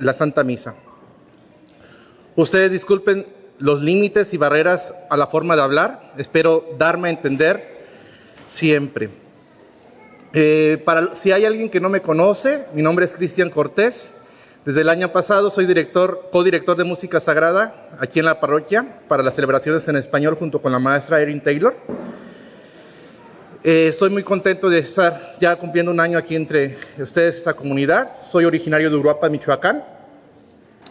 la Santa Misa. Ustedes disculpen los límites y barreras a la forma de hablar. Espero darme a entender siempre. Si hay alguien que no me conoce, mi nombre es Cristian Cortés. Desde el año pasado soy codirector de música sagrada aquí en la parroquia para las celebraciones en español junto con la maestra Erin Taylor. Estoy muy contento de estar ya cumpliendo un año aquí entre ustedes, esta comunidad. Soy originario de Uruapan, Michoacán.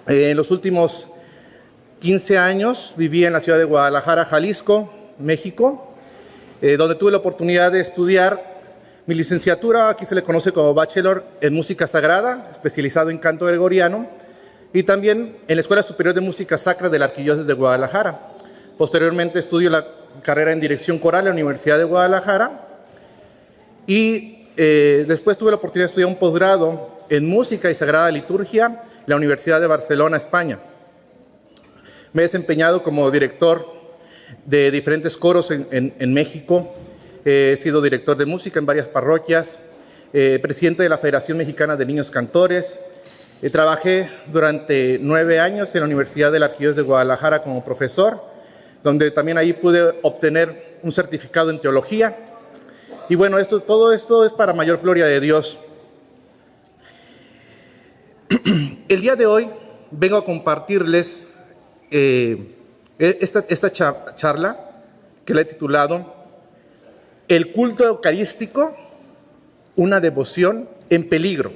En los últimos 15 años viví en la ciudad de Guadalajara, Jalisco, México, donde tuve la oportunidad de estudiar mi licenciatura. Aquí se le conoce como Bachelor en Música Sagrada, especializado en canto gregoriano, y también en la Escuela Superior de Música Sacra de la Arquidiócesis de Guadalajara. Posteriormente estudio la carrera en Dirección Coral en la Universidad de Guadalajara, y después tuve la oportunidad de estudiar un posgrado en Música y Sagrada Liturgia en la Universidad de Barcelona, España. Me he desempeñado como director de diferentes coros en México. He sido director de música en varias parroquias, presidente de la Federación Mexicana de Niños Cantores. Trabajé durante 9 años en la Universidad de la Arquidiócesis de Guadalajara como profesor, donde también ahí pude obtener un certificado en teología. Y bueno, todo esto es para mayor gloria de Dios. El día de hoy vengo a compartirles esta charla que la he titulado El culto eucarístico, una devoción en peligro.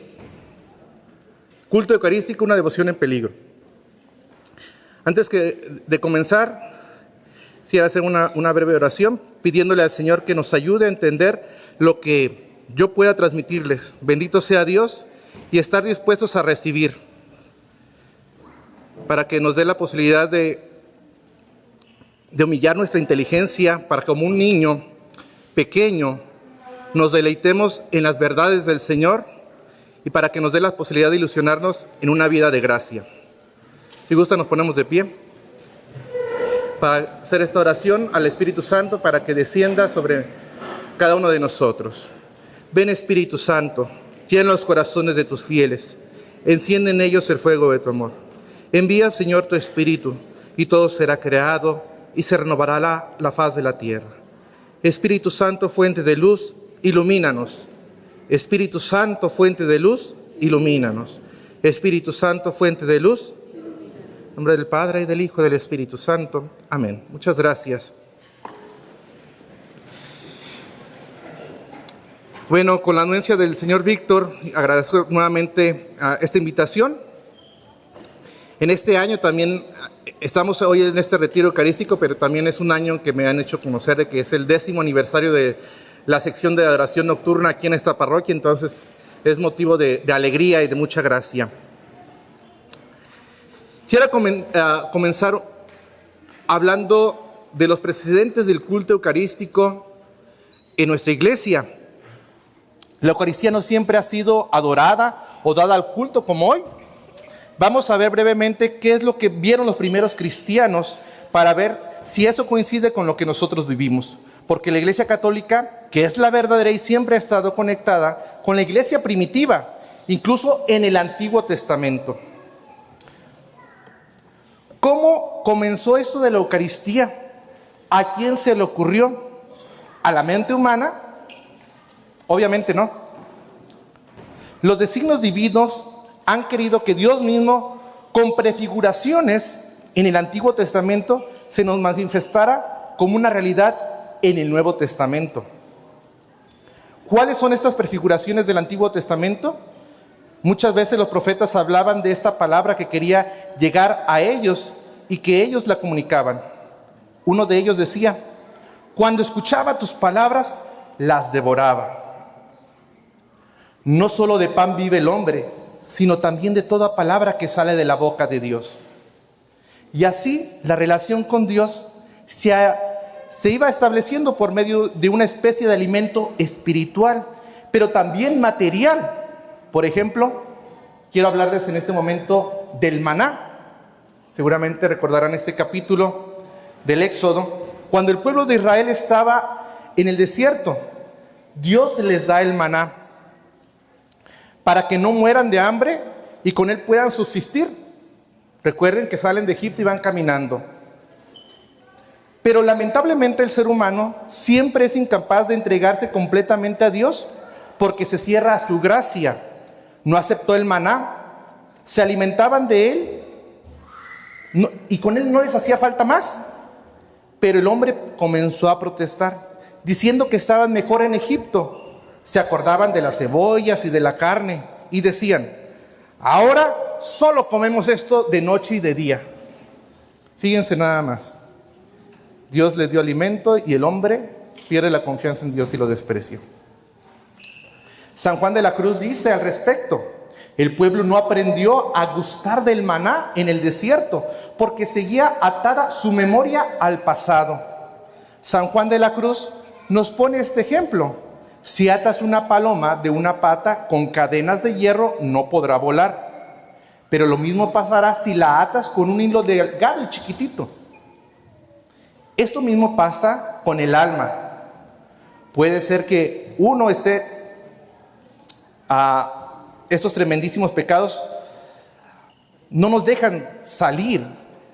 Culto eucarístico, una devoción en peligro. Antes de comenzar, quisiera hacer una breve oración pidiéndole al Señor que nos ayude a entender lo que yo pueda transmitirles. Bendito sea Dios, y estar dispuestos a recibir, para que nos dé la posibilidad de humillar nuestra inteligencia, para que como un niño pequeño nos deleitemos en las verdades del Señor, y para que nos dé la posibilidad de ilusionarnos en una vida de gracia. Si gusta, nos ponemos de pie para hacer esta oración al Espíritu Santo, para que descienda sobre cada uno de nosotros. Ven, Espíritu Santo, llena los corazones de tus fieles, enciende en ellos el fuego de tu amor. Envía, Señor, tu Espíritu, y todo será creado, y se renovará la faz de la tierra. Espíritu Santo, fuente de luz, ilumínanos. Espíritu Santo, fuente de luz, ilumínanos. Espíritu Santo, fuente de luz. En nombre del Padre, y del Hijo, y del Espíritu Santo. Amén. Muchas gracias. Bueno, con la anuencia del señor Víctor, agradezco nuevamente esta invitación. En este año también estamos hoy en este retiro eucarístico, pero también es un año que me han hecho conocer de que es el 10º aniversario de la sección de adoración nocturna aquí en esta parroquia, entonces es motivo de alegría y de mucha gracia. Quisiera comenzar hablando de los precedentes del culto eucarístico en nuestra iglesia. La Eucaristía no siempre ha sido adorada o dada al culto como hoy. Vamos a ver brevemente qué es lo que vieron los primeros cristianos para ver si eso coincide con lo que nosotros vivimos. Porque la Iglesia Católica, que es la verdadera y siempre ha estado conectada con la Iglesia primitiva, incluso en el Antiguo Testamento. ¿Cómo comenzó esto de la Eucaristía? ¿A quién se le ocurrió? ¿A la mente humana? Obviamente no. Los designios divinos han querido que Dios mismo, con prefiguraciones en el Antiguo Testamento, se nos manifestara como una realidad en el Nuevo Testamento. ¿Cuáles son estas prefiguraciones del Antiguo Testamento? Muchas veces los profetas hablaban de esta palabra que quería llegar a ellos y que ellos la comunicaban. Uno de ellos decía: cuando escuchaba tus palabras, las devoraba. No solo de pan vive el hombre, sino también de toda palabra que sale de la boca de Dios. Y así la relación con Dios se iba estableciendo por medio de una especie de alimento espiritual, pero también material. Por ejemplo, quiero hablarles en este momento del maná. Seguramente recordarán este capítulo del Éxodo, cuando el pueblo de Israel estaba en el desierto. Dios les da el maná para que no mueran de hambre y con él puedan subsistir. Recuerden que salen de Egipto y van caminando. Pero lamentablemente el ser humano siempre es incapaz de entregarse completamente a Dios porque se cierra a su gracia. No aceptó el maná, se alimentaban de él y con él no les hacía falta más. Pero el hombre comenzó a protestar, diciendo que estaban mejor en Egipto. Se acordaban de las cebollas y de la carne y decían: ahora solo comemos esto de noche y de día. Fíjense nada más. Dios les dio alimento y el hombre pierde la confianza en Dios y lo desprecia. San Juan de la Cruz dice al respecto: el pueblo no aprendió a gustar del maná en el desierto porque seguía atada su memoria al pasado. San Juan de la Cruz nos pone este ejemplo: si atas una paloma de una pata con cadenas de hierro, no podrá volar. Pero lo mismo pasará si la atas con un hilo delgado y chiquitito. Esto mismo pasa con el alma. Puede ser que uno esté estos tremendísimos pecados no nos dejan salir,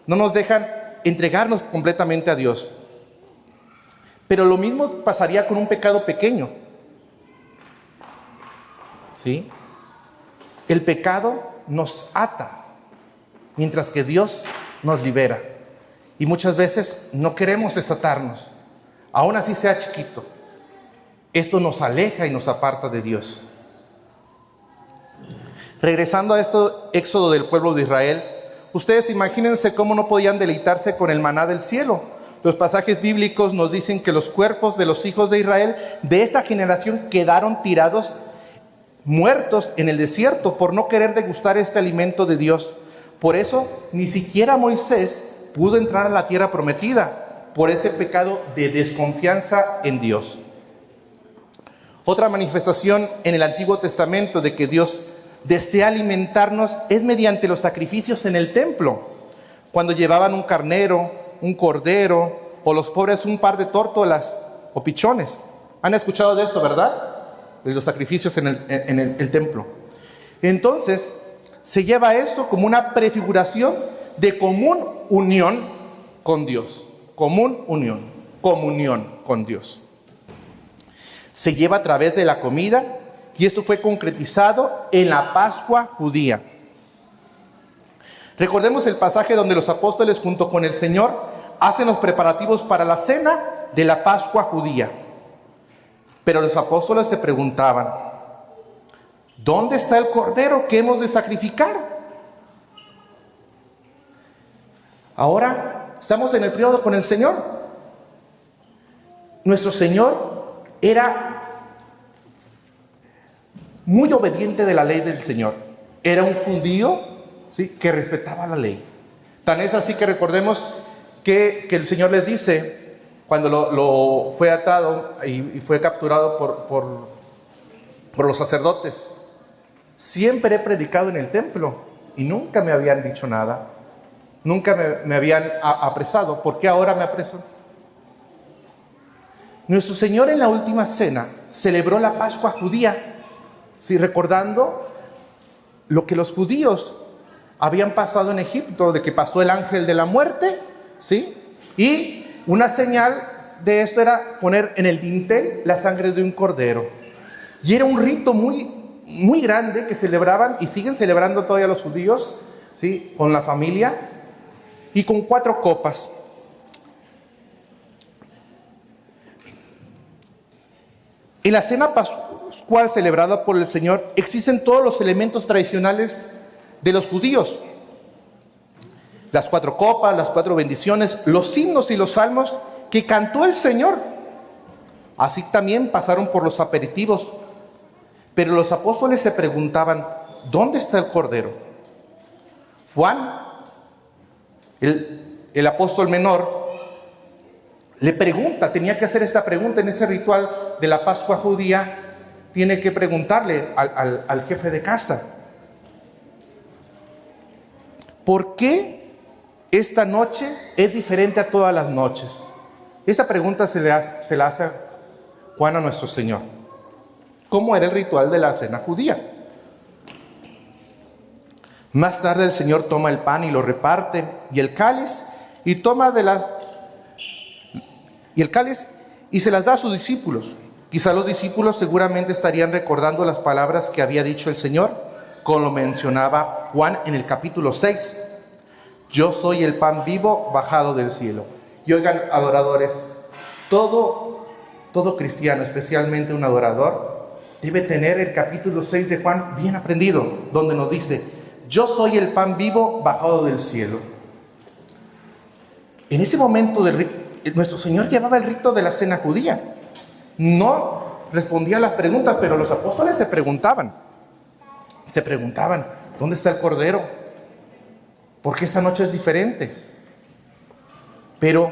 no nos dejan entregarnos completamente a Dios. Pero lo mismo pasaría con un pecado pequeño. ¿Sí? El pecado nos ata, mientras que Dios nos libera. Y muchas veces no queremos desatarnos, aún así sea chiquito. Esto nos aleja y nos aparta de Dios. Regresando a esto, éxodo del pueblo de Israel, ustedes imagínense cómo no podían deleitarse con el maná del cielo. Los pasajes bíblicos nos dicen que los cuerpos de los hijos de Israel de esa generación quedaron tirados, muertos en el desierto por no querer degustar este alimento de Dios. Por eso ni siquiera Moisés pudo entrar a la tierra prometida, por ese pecado de desconfianza en Dios. Otra manifestación en el Antiguo Testamento de que Dios desea alimentarnos es mediante los sacrificios en el templo, cuando llevaban un carnero, un cordero, o los pobres un par de tórtolas o pichones. ¿Han escuchado de esto, verdad? De los sacrificios en el templo. Entonces, se lleva esto como una prefiguración de común unión con Dios. Común unión, comunión con Dios. Se lleva a través de la comida y esto fue concretizado en la Pascua judía. Recordemos el pasaje donde los apóstoles junto con el Señor hacen los preparativos para la cena de la Pascua judía. Pero los apóstoles se preguntaban: ¿dónde está el cordero que hemos de sacrificar? Ahora estamos en el periodo con el Señor. Nuestro Señor era muy obediente de la ley del Señor. Era un judío, ¿sí?, que respetaba la ley. Tan es así que recordemos que el Señor les dice, cuando lo fue atado y fue capturado por los sacerdotes: siempre he predicado en el templo y nunca me habían dicho nada. Nunca me habían apresado. ¿Por qué ahora me apresan? Nuestro Señor en la última cena celebró la Pascua judía, ¿sí?, recordando lo que los judíos habían pasado en Egipto, de que pasó el ángel de la muerte, ¿sí? Y una señal de esto era poner en el dintel la sangre de un cordero. Y era un rito muy, muy grande que celebraban y siguen celebrando todavía los judíos, ¿sí?, con la familia y con 4 copas. En la cena pascual celebrada por el Señor existen todos los elementos tradicionales de los judíos: las 4 copas, las 4 bendiciones, los himnos y los salmos que cantó el Señor. Así también pasaron por los aperitivos. Pero los apóstoles se preguntaban: ¿dónde está el cordero? Juan, el apóstol menor, le pregunta, tenía que hacer esta pregunta en ese ritual de la Pascua judía, tiene que preguntarle al jefe de casa: ¿por qué esta noche es diferente a todas las noches? Esta pregunta se la hace Juan a nuestro Señor. ¿Cómo era el ritual de la cena judía? Más tarde el Señor toma el pan y lo reparte, y el cáliz, y toma de las... y el cáliz y se las da a sus discípulos. Quizá los discípulos seguramente estarían recordando las palabras que había dicho el Señor, como lo mencionaba Juan en el capítulo 6. Yo soy el pan vivo bajado del cielo. Y oigan, adoradores, todo cristiano, especialmente un adorador, debe tener el capítulo 6 de Juan bien aprendido, donde nos dice: yo soy el pan vivo bajado del cielo. En ese momento nuestro Señor llevaba el rito de la cena judía. No respondía a las preguntas, pero los apóstoles se preguntaban, ¿dónde está el Cordero? ¿Por qué esta noche es diferente? Pero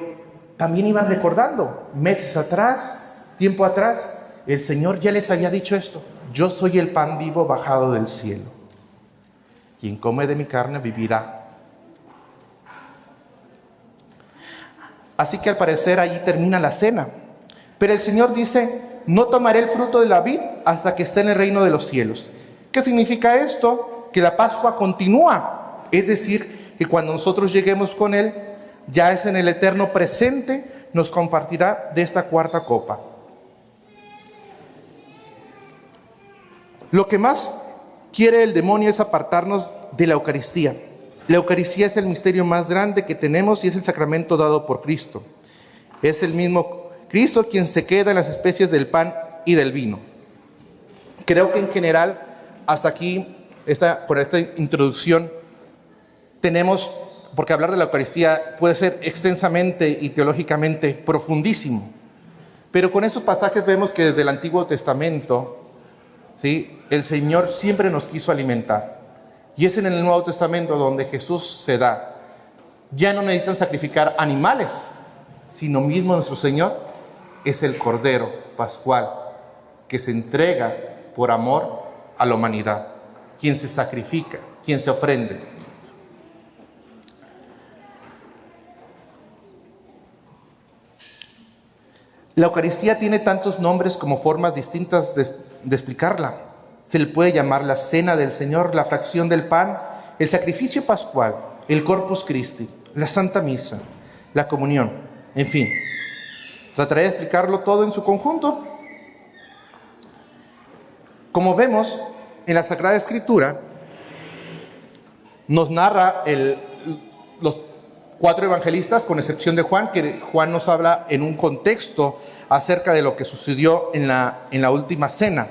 también iban recordando, meses atrás, tiempo atrás, el Señor ya les había dicho esto: yo soy el pan vivo bajado del cielo. Quien come de mi carne vivirá. Así que al parecer allí termina la cena. Pero el Señor dice: no tomaré el fruto de la vid hasta que esté en el reino de los cielos. ¿Qué significa esto? Que la Pascua continúa. Es decir, que cuando nosotros lleguemos con Él, ya es en el eterno presente, nos compartirá de esta cuarta copa. Lo que más quiere el demonio es apartarnos de la Eucaristía. La Eucaristía es el misterio más grande que tenemos y es el sacramento dado por Cristo. Es el mismo Cristo quien se queda en las especies del pan y del vino. Creo que en general, hasta aquí, por esta introducción, tenemos, porque hablar de la Eucaristía puede ser extensamente y teológicamente profundísimo. Pero con esos pasajes vemos que desde el Antiguo Testamento, ¿sí?, el Señor siempre nos quiso alimentar. Y es en el Nuevo Testamento donde Jesús se da. Ya no necesitan sacrificar animales, sino mismo nuestro Señor es el Cordero Pascual que se entrega por amor a la humanidad, quien se sacrifica, quien se ofrende. La Eucaristía tiene tantos nombres como formas distintas de explicarla. Se le puede llamar la cena del Señor, la fracción del pan, el sacrificio pascual, el Corpus Christi, la Santa Misa, la comunión, en fin. Trataré de explicarlo todo en su conjunto. Como vemos en la Sagrada Escritura, nos narra los 4 evangelistas, con excepción de Juan, que Juan nos habla en un contexto acerca de lo que sucedió en la última cena.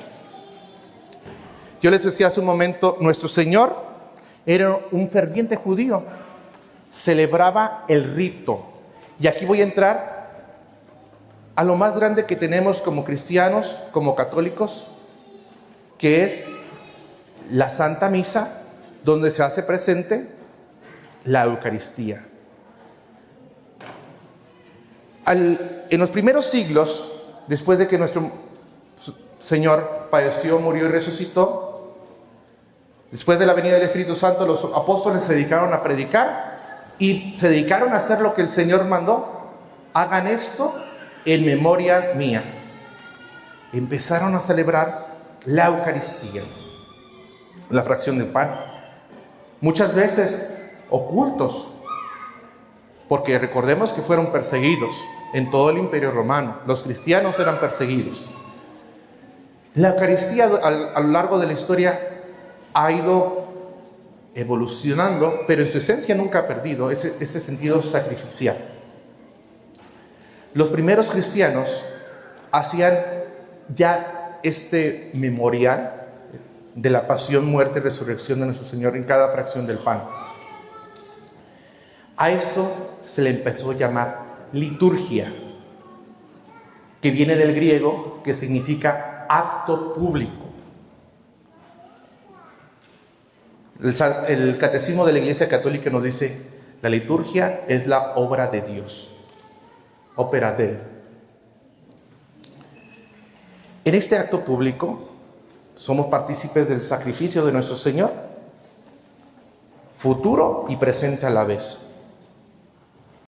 Yo les decía hace un momento, nuestro Señor era un ferviente judío, celebraba el rito. Y aquí voy a entrar a lo más grande que tenemos como cristianos, como católicos, que es la Santa Misa, donde se hace presente la Eucaristía. En los primeros siglos, después de que nuestro Señor padeció, murió y resucitó, después de la venida del Espíritu Santo, los apóstoles se dedicaron a predicar y se dedicaron a hacer lo que el Señor mandó. Hagan esto en memoria mía. Empezaron a celebrar la Eucaristía, la fracción del pan, muchas veces ocultos, porque recordemos que fueron perseguidos en todo el Imperio Romano. Los cristianos eran perseguidos. La Eucaristía a lo largo de la historia ha ido evolucionando, pero en su esencia nunca ha perdido ese sentido sacrificial. Los primeros cristianos hacían ya este memorial de la pasión, muerte y resurrección de nuestro Señor en cada fracción del pan. A esto se le empezó a llamar liturgia, que viene del griego, que significa acto público. El Catecismo de la Iglesia Católica nos dice: la liturgia es la obra de Dios, ópera de Él. En este acto público somos partícipes del sacrificio de nuestro Señor, futuro y presente a la vez.